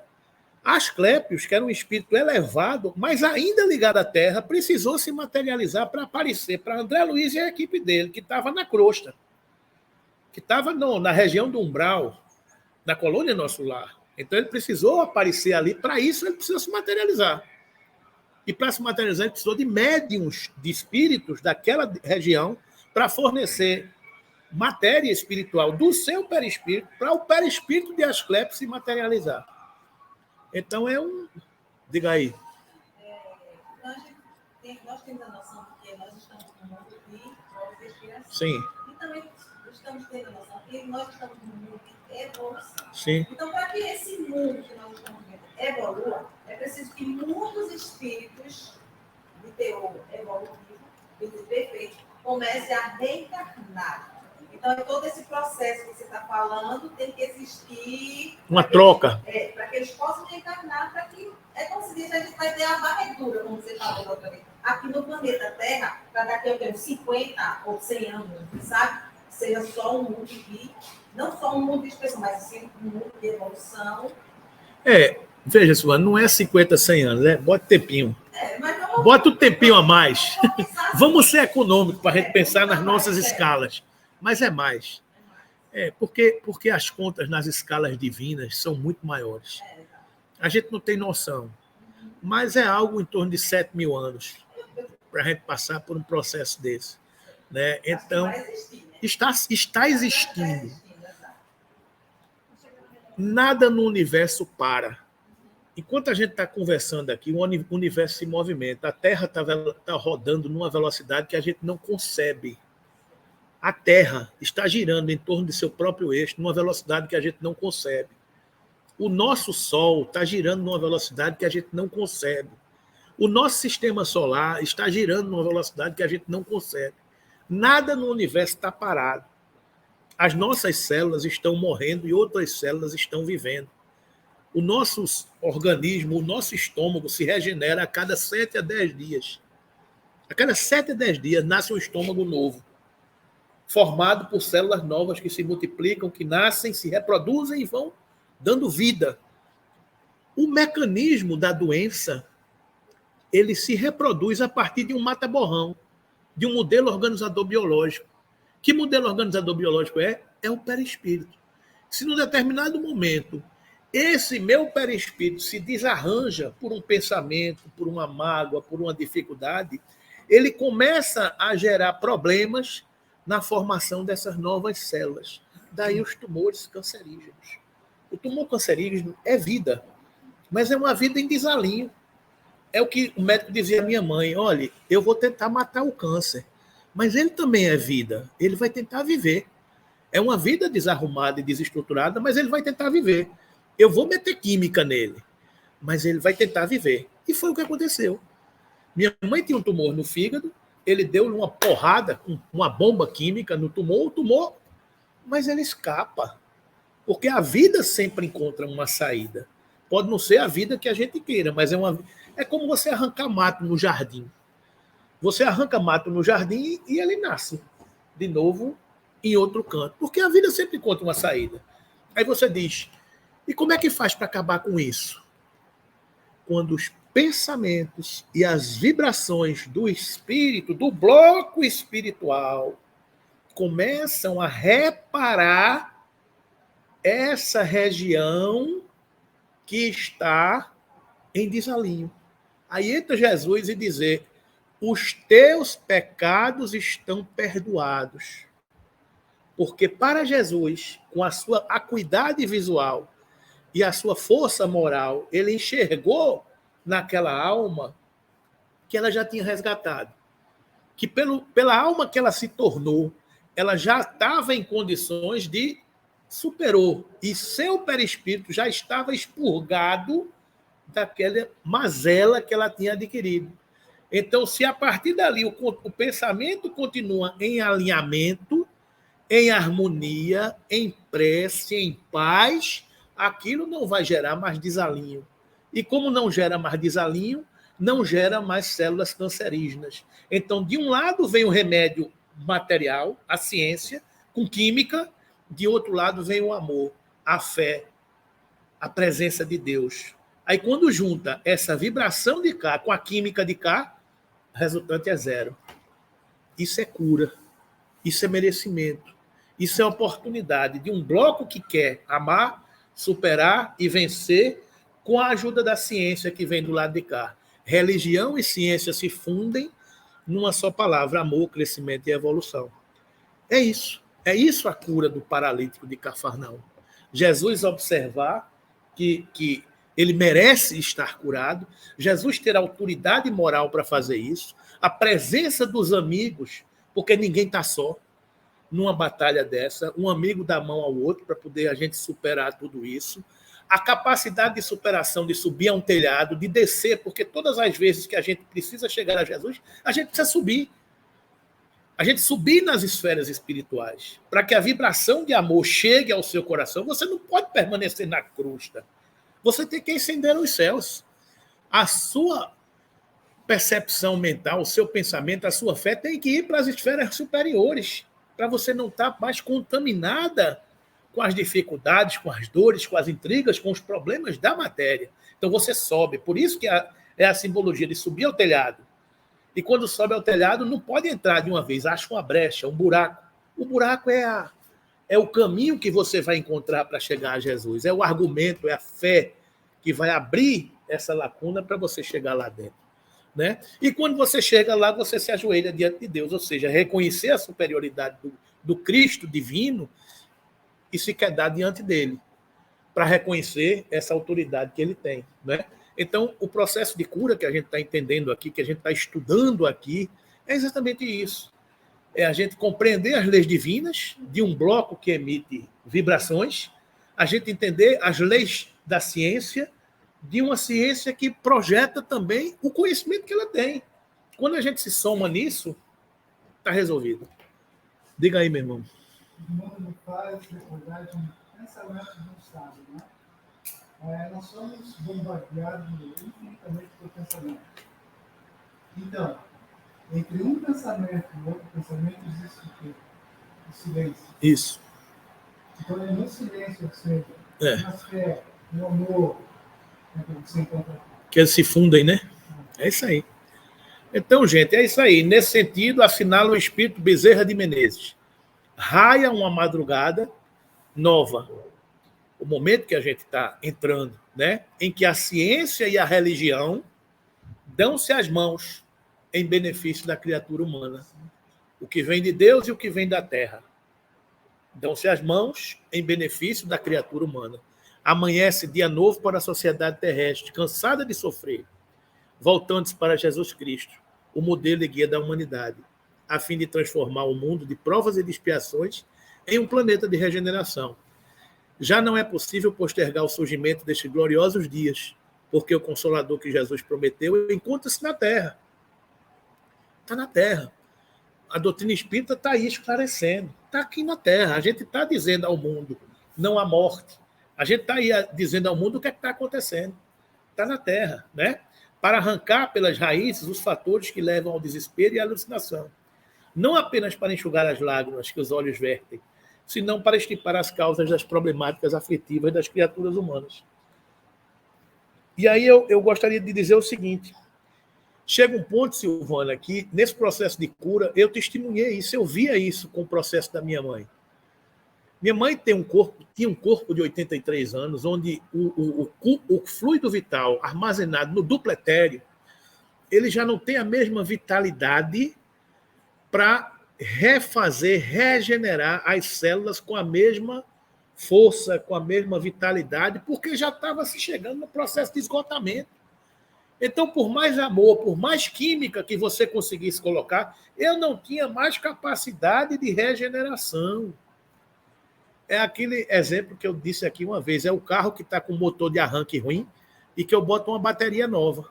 Asclépios, que era um espírito elevado, mas ainda ligado à Terra, precisou se materializar para aparecer para André Luiz e a equipe dele, que estava na crosta, que estava na região do umbral, da colônia Nosso Lar. Então, ele precisou aparecer ali, para isso ele precisou se materializar. E para se materializar, ele precisou de médiuns, de espíritos daquela região, para fornecer matéria espiritual do seu perispírito, para o perispírito de Asclépios se materializar. Então, é um... Diga aí. Nós temos a noção de que nós estamos no mundo de provas e expiração. Sim. E também estamos tendo a noção de que nós estamos no mundo de evolução. Sim. Então, para que esse mundo que nós estamos vendo evolua, é preciso que muitos espíritos de teor evolutivo, perfeito, comecem a reencarnar. Então, todo esse processo que você está falando tem que existir... Uma troca. Para que eles possam reencarnar, para que É como se diz, a gente vai ter a varredura, como você falou, doutora, aqui no planeta Terra, para daqui a uns 50 ou 100 anos, sabe? Seja só um mundo de, não só um mundo de expressão, mas sim um mundo de evolução. Veja, Suana, não é 50, 100 anos, né? Bota tempinho. Mas Bota um tempinho a mais. Vamos ser econômicos para a gente pensar nas nossas escalas. Mas é mais. Porque as contas nas escalas divinas são muito maiores. A gente não tem noção. Mas é algo em torno de 7.000 anos para a gente passar por um processo desse. Né? Então, está existindo. Nada no universo para. Enquanto a gente está conversando aqui, o universo se movimenta. A Terra está rodando numa velocidade que a gente não concebe. A Terra está girando em torno de seu próprio eixo numa velocidade que a gente não concebe. O nosso Sol está girando numa velocidade que a gente não concebe. O nosso sistema solar está girando numa velocidade que a gente não concebe. Nada no universo está parado. As nossas células estão morrendo e outras células estão vivendo. O nosso organismo, o nosso estômago se regenera a cada 7 a 10 dias. A cada 7 a 10 dias nasce um estômago novo, formado por células novas que se multiplicam, que nascem, se reproduzem e vão dando vida. O mecanismo da doença, ele se reproduz a partir de um mata-borrão, de um modelo organizador biológico. Que modelo organizador biológico é? É o perispírito. Se num determinado momento esse meu perispírito se desarranja por um pensamento, por uma mágoa, por uma dificuldade, ele começa a gerar problemas na formação dessas novas células. Daí os tumores cancerígenos. O tumor cancerígeno é vida, mas é uma vida em desalinho. É o que o médico dizia à minha mãe, olha, eu vou tentar matar o câncer, mas ele também é vida, ele vai tentar viver. É uma vida desarrumada e desestruturada, mas ele vai tentar viver. Eu vou meter química nele, mas ele vai tentar viver. E foi o que aconteceu. Minha mãe tinha um tumor no fígado, ele deu uma porrada, uma bomba química no tumor, o tumor, mas ele escapa. Porque a vida sempre encontra uma saída. Pode não ser a vida que a gente queira, mas é como você arrancar mato no jardim. Você arranca mato no jardim e ele nasce de novo em outro canto. Porque a vida sempre encontra uma saída. Aí você diz, e como é que faz para acabar com isso? Quando os pensamentos e as vibrações do espírito, do bloco espiritual, começam a reparar essa região que está em desalinho. Aí entra Jesus e dizer, os teus pecados estão perdoados. Porque para Jesus, com a sua acuidade visual e a sua força moral, ele enxergou naquela alma que ela já tinha resgatado. Que pela alma que ela se tornou, ela já estava em condições de superou. E seu perispírito já estava expurgado daquela mazela que ela tinha adquirido. Então, se a partir dali o pensamento continua em alinhamento, em harmonia, em prece, em paz, aquilo não vai gerar mais desalinho. E como não gera mais desalinho, não gera mais células cancerígenas. Então, de um lado vem o remédio material, a ciência, com química, de outro lado vem o amor, a fé, a presença de Deus. Aí, quando junta essa vibração de cá com a química de cá, o resultante é zero. Isso é cura, isso é merecimento, isso é oportunidade de um bloco que quer amar, superar e vencer com a ajuda da ciência que vem do lado de cá. Religião e ciência se fundem numa só palavra, amor, crescimento e evolução. É isso a cura do paralítico de Cafarnaum. Jesus observar que ele merece estar curado, Jesus ter autoridade moral para fazer isso, a presença dos amigos, porque ninguém está só numa batalha dessa, um amigo dá mão ao outro para poder a gente superar tudo isso, a capacidade de superação, de subir a um telhado, de descer, porque todas as vezes que a gente precisa chegar a Jesus, a gente precisa subir. A gente subir nas esferas espirituais. Para que a vibração de amor chegue ao seu coração, você não pode permanecer na crosta. Você tem que ascender aos céus. a sua percepção mental, o seu pensamento, a sua fé tem que ir para as esferas superiores, para você não estar mais contaminada com as dificuldades, com as dores, com as intrigas, com os problemas da matéria. Então você sobe. Por isso que é a simbologia de subir ao telhado. E quando sobe ao telhado, não pode entrar de uma vez, acha uma brecha, um buraco. O buraco é o caminho que você vai encontrar para chegar a Jesus. É o argumento, é a fé que vai abrir essa lacuna para você chegar lá dentro. Né? E quando você chega lá, você se ajoelha diante de Deus, ou seja, reconhecer a superioridade do Cristo divino e se quedar diante dele, para reconhecer essa autoridade que ele tem. Né? Então, o processo de cura que a gente está entendendo aqui, que a gente está estudando aqui, é exatamente isso. É a gente compreender as leis divinas de um bloco que emite vibrações, a gente entender as leis da ciência, de uma ciência que projeta também o conhecimento que ela tem. Quando a gente se soma nisso, está resolvido. Diga aí, meu irmão. O mundo não faz, na verdade, um pensamento não sabe, né? Nós somos bombardeados infinitamente por pensamento. Então, entre um pensamento e outro pensamento existe o quê? O silêncio. Isso. Então, é no silêncio, ou seja, na fé, no amor, você encontra. Que eles se fundem, né? É isso aí. Então, gente, é isso aí. Nesse sentido, assinala o espírito Bezerra de Menezes. Raia uma madrugada nova. O momento que a gente está entrando, né? Em que a ciência e a religião dão-se as mãos em benefício da criatura humana. O que vem de Deus e o que vem da terra. Dão-se as mãos em benefício da criatura humana. Amanhece dia novo para a sociedade terrestre, cansada de sofrer, voltando-se para Jesus Cristo, o modelo e guia da humanidade, a fim de transformar o mundo de provas e de expiações em um planeta de regeneração. Já não é possível postergar o surgimento destes gloriosos dias, porque o Consolador que Jesus prometeu encontra-se na Terra. Está na Terra. A doutrina espírita está aí esclarecendo. Está aqui na Terra. A gente está dizendo ao mundo, não há morte. A gente está aí dizendo ao mundo o que é que está acontecendo. Está na Terra, né? Para arrancar pelas raízes os fatores que levam ao desespero e à alucinação. Não apenas para enxugar as lágrimas que os olhos vertem, senão para estipar as causas das problemáticas afetivas das criaturas humanas. E aí eu gostaria de dizer o seguinte. Chega um ponto, Silvana, que nesse processo de cura, eu testemunhei isso, eu via isso com o processo da minha mãe. Minha mãe tinha um corpo de 83 anos, onde o fluido vital armazenado no duplo etéreo, ele já não tem a mesma vitalidade para refazer, regenerar as células com a mesma força, com a mesma vitalidade, porque já estava se chegando no processo de esgotamento. Então, por mais amor, por mais química que você conseguisse colocar, eu não tinha mais capacidade de regeneração. É aquele exemplo que eu disse aqui uma vez, é o carro que está com motor de arranque ruim e que eu boto uma bateria nova.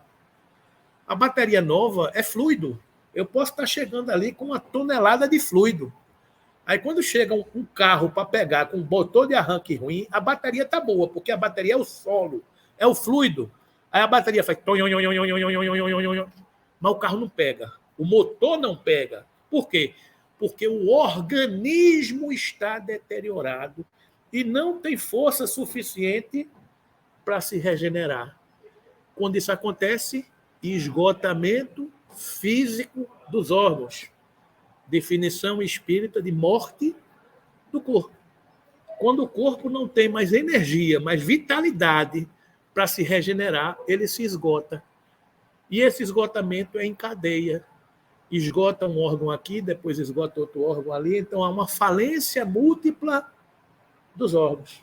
A bateria nova é fluido. Eu posso estar chegando ali com 1 tonelada de fluido. Aí quando chega um carro para pegar com um motor de arranque ruim, a bateria está boa, porque a bateria é o solo, é o fluido. Aí a bateria faz... Mas o carro não pega. O motor não pega. Por quê? Porque o organismo está deteriorado e não tem força suficiente para se regenerar. Quando isso acontece, esgotamento físico dos órgãos. Definição espírita de morte do corpo. Quando o corpo não tem mais energia, mais vitalidade para se regenerar, ele se esgota. E esse esgotamento é em cadeia. Esgota um órgão aqui, depois esgota outro órgão ali. Então, há uma falência múltipla dos órgãos.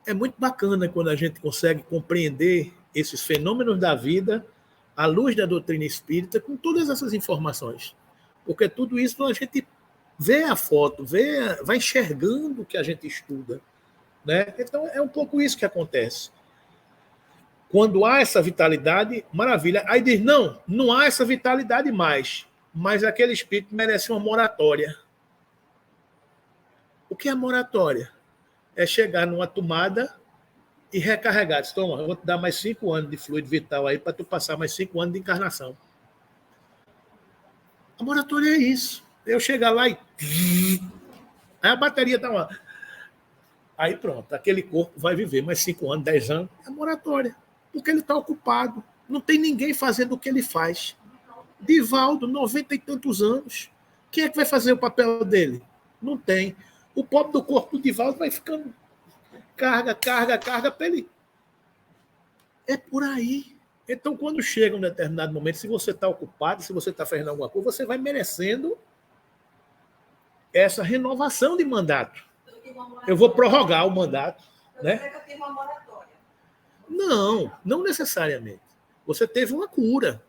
É muito bacana quando a gente consegue compreender esses fenômenos da vida à luz da doutrina espírita, com todas essas informações. Porque tudo isso a gente vê a foto, vai enxergando o que a gente estuda. Né? Então, é um pouco isso que acontece. Quando há essa vitalidade, maravilha. Aí diz, não há essa vitalidade mais, mas aquele espírito merece uma moratória. O que é moratória? É chegar numa tomada e recarregar. Diz, toma, eu vou te dar mais 5 anos de fluido vital aí para tu passar mais 5 anos de encarnação. A moratória é isso. Eu chegar lá e... Aí a bateria tá lá. Aí pronto, aquele corpo vai viver mais 5 anos, 10 anos. É moratória. Porque ele está ocupado. Não tem ninguém fazendo o que ele faz. Divaldo, 90 e tantos anos. Quem é que vai fazer o papel dele? Não tem. O pobre do corpo do Divaldo vai ficando carga para ele. É por aí. Então, quando chega um determinado momento, se você está ocupado, se você está fazendo alguma coisa, você vai merecendo essa renovação de mandato. Eu vou prorrogar o mandato. Né? Não necessariamente. Você teve uma cura.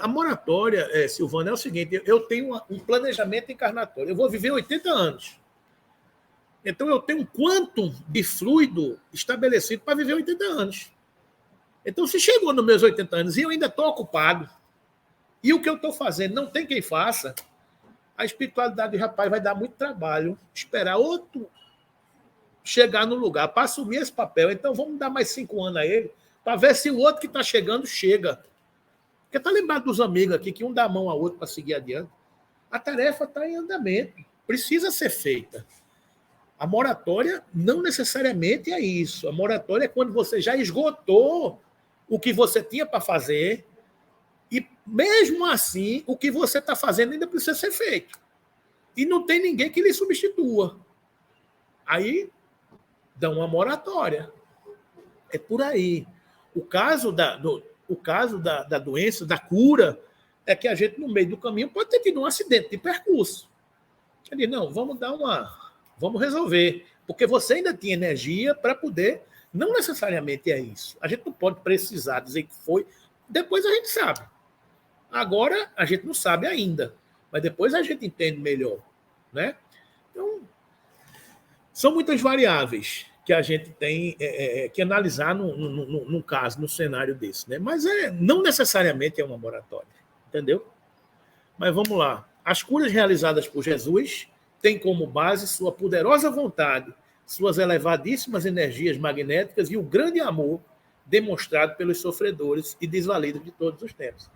A moratória, Silvana, é o seguinte, eu tenho um planejamento encarnatório. Eu vou viver 80 anos. Então, eu tenho um quantum de fluido estabelecido para viver 80 anos. Então, se chegou nos meus 80 anos e eu ainda estou ocupado, e o que eu estou fazendo não tem quem faça, a espiritualidade, rapaz, vai dar muito trabalho esperar outro chegar no lugar para assumir esse papel. Então, vamos dar mais 5 anos a ele, para ver se o outro que está chegando chega. Porque está lembrado dos amigos aqui, que um dá a mão ao outro para seguir adiante. A tarefa está em andamento, precisa ser feita. A moratória não necessariamente é isso. A moratória é quando você já esgotou o que você tinha para fazer e, mesmo assim, o que você está fazendo ainda precisa ser feito. E não tem ninguém que lhe substitua. Aí, dá uma moratória. É por aí. O caso da doença, da cura, é que a gente, no meio do caminho, pode ter tido um acidente de percurso. Ele diz, não, vamos resolver, porque você ainda tinha energia para poder... Não necessariamente é isso. A gente não pode precisar dizer que foi. Depois a gente sabe. Agora a gente não sabe ainda, mas depois a gente entende melhor. Né? Então, são muitas variáveis que a gente tem que analisar num caso, num cenário desse. Né? Mas não necessariamente é uma moratória. Entendeu? Mas vamos lá. As curas realizadas por Jesus têm como base sua poderosa vontade, suas elevadíssimas energias magnéticas e o grande amor demonstrado pelos sofredores e desvalidos de todos os tempos.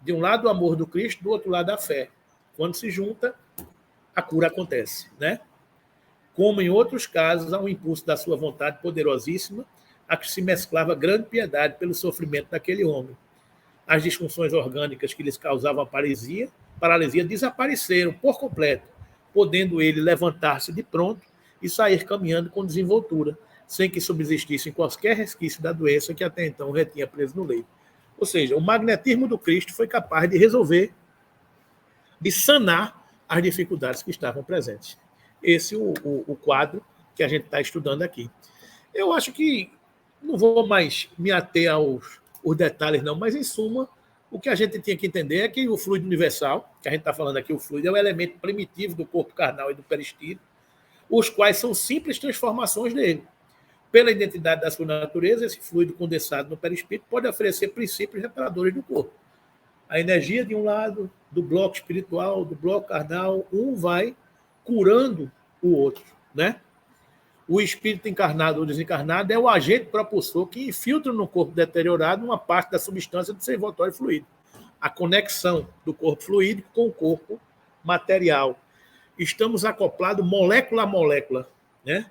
De um lado, o amor do Cristo, do outro lado, a fé. Quando se junta, a cura acontece. Né? Como em outros casos, há um impulso da sua vontade poderosíssima a que se mesclava grande piedade pelo sofrimento daquele homem. As disfunções orgânicas que lhes causavam paralisia desapareceram por completo, podendo ele levantar-se de pronto e sair caminhando com desenvoltura, sem que subsistisse qualquer resquício da doença que até então o retinha preso no leito. Ou seja, o magnetismo do Cristo foi capaz de resolver, de sanar as dificuldades que estavam presentes. Esse é o quadro que a gente está estudando aqui. Eu acho que não vou mais me ater aos detalhes, não, mas, em suma, o que a gente tinha que entender é que o fluido universal, que a gente está falando aqui, o fluido é o elemento primitivo do corpo carnal e do perispírito, os quais são simples transformações dele. Pela identidade da sua natureza, esse fluido condensado no perispírito pode oferecer princípios reparadores do corpo. A energia de um lado, do bloco espiritual, do bloco carnal, um vai curando o outro. Né? O espírito encarnado ou desencarnado é o agente propulsor que infiltra no corpo deteriorado uma parte da substância do seu envoltório fluido. A conexão do corpo fluídico com o corpo material. Estamos acoplados molécula a molécula. Né?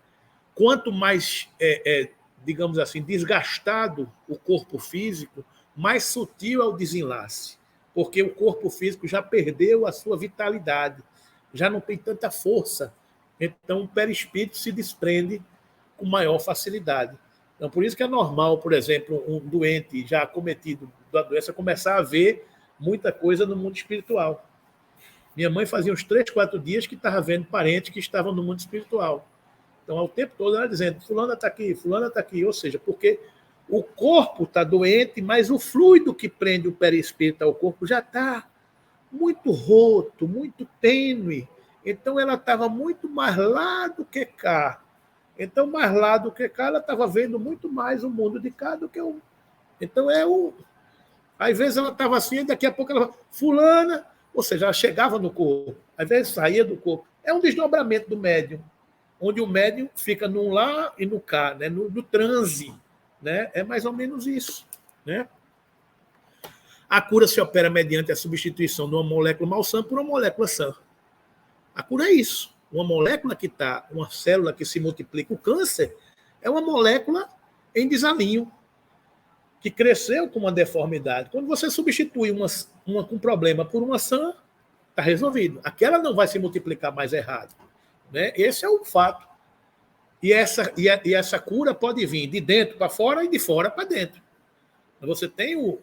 Quanto mais, digamos assim, desgastado o corpo físico, mais sutil é o desenlace, porque o corpo físico já perdeu a sua vitalidade, já não tem tanta força. Então, o perispírito se desprende com maior facilidade. Então, por isso que é normal, por exemplo, um doente já acometido da doença começar a ver muita coisa no mundo espiritual. Minha mãe fazia uns 3, 4 dias que estava vendo parentes que estavam no mundo espiritual. Então, ao tempo todo, ela dizendo, fulana está aqui. Ou seja, porque o corpo está doente, mas o fluido que prende o perispírito ao corpo já está muito roto, muito tênue. Então, ela estava muito mais lá do que cá. Então, mais lá do que cá, ela estava vendo muito mais o mundo de cá do que o... Então, às vezes ela estava assim, e daqui a pouco ela falava, fulana, ou seja, ela chegava no corpo, às vezes saía do corpo. É um desdobramento do médium, onde o médium fica no lá e no cá, né? no transe. Né? É mais ou menos isso. Né? A cura se opera mediante a substituição de uma molécula malsã por uma molécula sã. A cura é isso. Uma molécula que está, uma célula que se multiplica, o câncer, é uma molécula em desalinho, que cresceu com uma deformidade. Quando você substitui uma com problema por uma sã, está resolvido. Aquela não vai se multiplicar mais errado. Né? Esse é o fato. E essa cura pode vir de dentro para fora e de fora para dentro. Você tem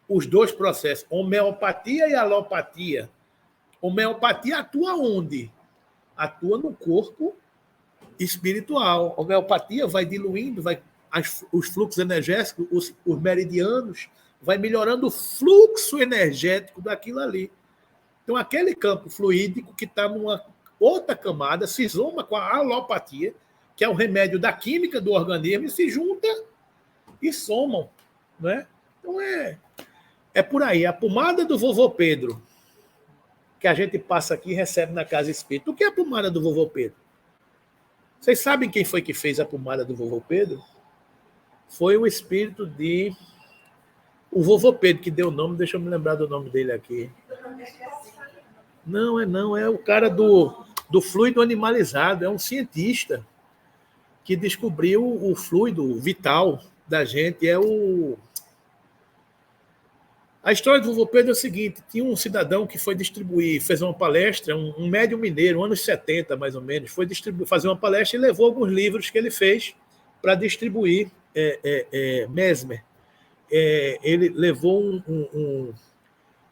os dois processos, homeopatia e alopatia. Homeopatia atua onde? Atua no corpo espiritual. A homeopatia vai diluindo, os fluxos energéticos, os meridianos, vai melhorando o fluxo energético daquilo ali. Então, aquele campo fluídico que está numa outra camada se soma com a alopatia, que é o remédio da química do organismo, e se junta e somam. Né? Então, é por aí. A pomada do vovô Pedro, que a gente passa aqui e recebe na casa espírita. O que é a pomada do vovô Pedro? Vocês sabem quem foi que fez a pomada do vovô Pedro? Foi o espírito de... O vovô Pedro, que deu o nome, deixa eu me lembrar do nome dele aqui. Não, é o cara do fluido animalizado, é um cientista que descobriu o fluido vital da gente. A história do vovô Pedro é o seguinte: tinha um cidadão que foi distribuir, fez uma palestra, um médium mineiro, anos 70 mais ou menos, foi fazer uma palestra e levou alguns livros que ele fez para distribuir. Mesmer. Ele levou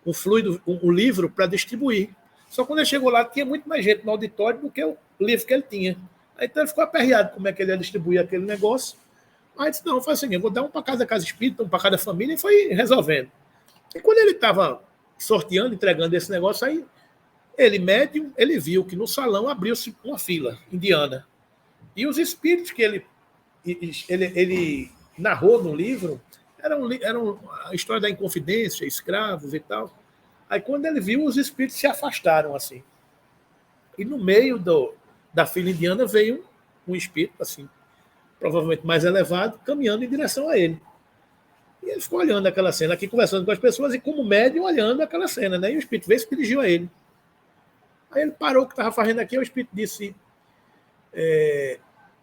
um fluido, um livro para distribuir. Só que quando ele chegou lá, tinha muito mais gente no auditório do que o livro que ele tinha. Aí então ele ficou aperreado como é que ele ia distribuir aquele negócio. Aí disse, não, faz o seguinte, vou dar um para cada casa espírita, um para cada família, e foi resolvendo. E quando ele estava sorteando, entregando esse negócio, aí médium, ele viu que no salão abriu-se uma fila indiana. E os espíritos que ele narrou no livro eram a história da Inconfidência, escravos e tal. Aí quando ele viu, os espíritos se afastaram assim. E no meio da fila indiana veio um espírito assim, provavelmente mais elevado, caminhando em direção a ele. E ele ficou olhando aquela cena aqui, conversando com as pessoas, e como médium olhando aquela cena, né? E o espírito veio e se dirigiu a ele. Aí ele parou o que estava fazendo aqui, e o espírito disse,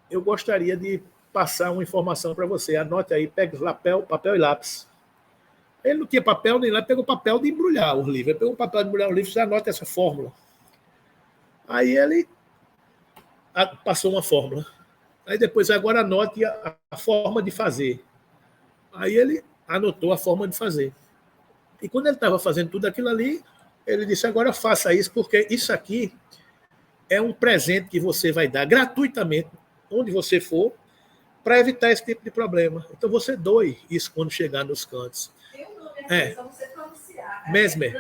eu gostaria de passar uma informação para você, anote aí, pega papel e lápis. Ele não tinha papel nem lápis, pegou papel de embrulhar os livros. Ele pegou o papel de embrulhar os livros e anota essa fórmula. Aí ele passou uma fórmula. Aí depois, agora anote a forma de fazer. Aí ele anotou a forma de fazer. E quando ele estava fazendo tudo aquilo ali, ele disse, agora faça isso, porque isso aqui é um presente que você vai dar gratuitamente, onde você for, para evitar esse tipo de problema. Então você doe isso quando chegar nos cantos. Tem um nome, só você pronunciar. Mesmer.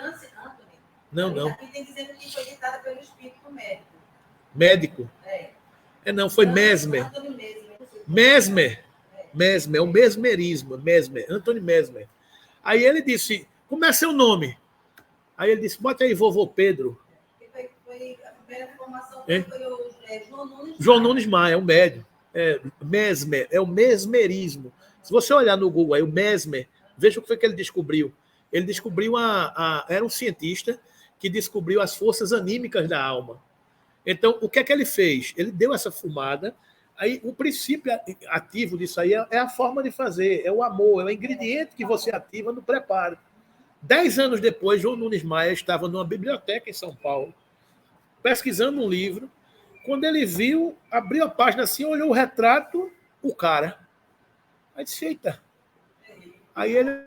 Não. Aqui tem dizendo que foi ditada pelo espírito médico. Médico? Não, foi Mesmer. Mesmer, é o mesmerismo, Mesmer, Antônio Mesmer. Aí ele disse, como é seu nome? Aí ele disse, bota aí vovô Pedro. Foi a primeira informação foi o João Nunes Maia, é um médium. Mesmer, é o mesmerismo. Se você olhar no Google aí, o Mesmer, veja o que foi que ele descobriu. Ele descobriu era um cientista que descobriu as forças anímicas da alma. Então, o que é que ele fez? Ele deu essa fumada. Aí, o princípio ativo disso aí é a forma de fazer, é o amor, é o ingrediente que você ativa no preparo. 10 anos depois, João Nunes Maia estava numa biblioteca em São Paulo, pesquisando um livro. Quando ele viu, abriu a página assim, olhou o retrato, o cara. Aí disse, eita. Aí ele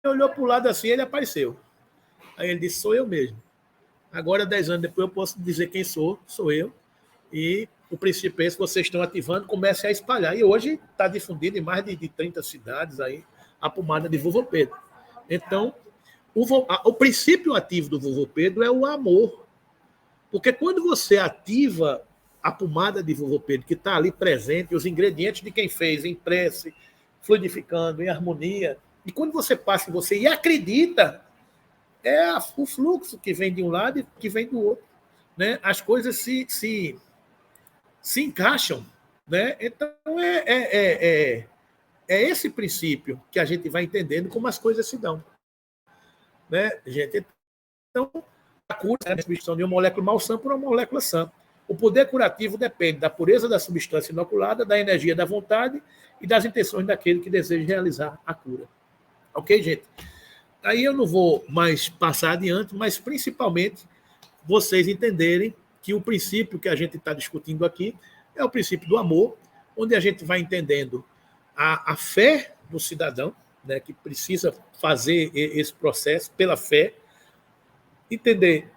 olhou para o lado assim, ele apareceu. Aí ele disse, sou eu mesmo. Agora, 10 anos depois, eu posso dizer quem sou eu. E o princípio é esse que vocês estão ativando, comece a espalhar. E hoje está difundido em mais de 30 cidades aí, a pomada de vovô Pedro. Então, o princípio ativo do vovô Pedro é o amor. Porque quando você ativa a pomada de vovô Pedro, que está ali presente, os ingredientes de quem fez, em prece, fluidificando, em harmonia, e quando você passa em você e acredita, o fluxo que vem de um lado e que vem do outro. Né? As coisas se se encaixam, né? Então, é esse princípio que a gente vai entendendo como as coisas se dão, né, gente? Então, a cura é a substituição de uma molécula malsã por uma molécula sã. O poder curativo depende da pureza da substância inoculada, da energia da vontade e das intenções daquele que deseja realizar a cura. Ok, gente? Aí eu não vou mais passar adiante, mas principalmente vocês entenderem que o princípio que a gente está discutindo aqui é o princípio do amor, onde a gente vai entendendo a fé do cidadão, né, que precisa fazer esse processo pela fé, entender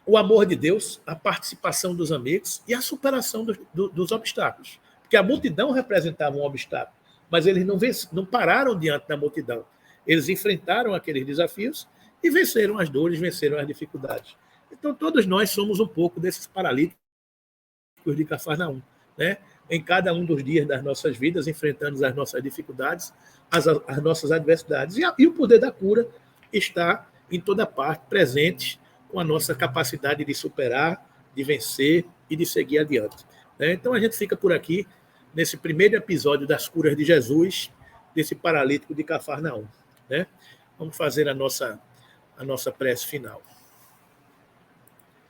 o amor de Deus, a participação dos amigos e a superação dos obstáculos. Porque a multidão representava um obstáculo, mas eles não pararam diante da multidão. Eles enfrentaram aqueles desafios e venceram as dores, venceram as dificuldades. Então, todos nós somos um pouco desses paralíticos de Cafarnaum, né? Em cada um dos dias das nossas vidas, enfrentando as nossas dificuldades, as nossas adversidades. E o poder da cura está em toda parte, presente, com a nossa capacidade de superar, de vencer e de seguir adiante. Então, a gente fica por aqui, nesse primeiro episódio das curas de Jesus, desse paralítico de Cafarnaum. Vamos fazer a nossa prece final.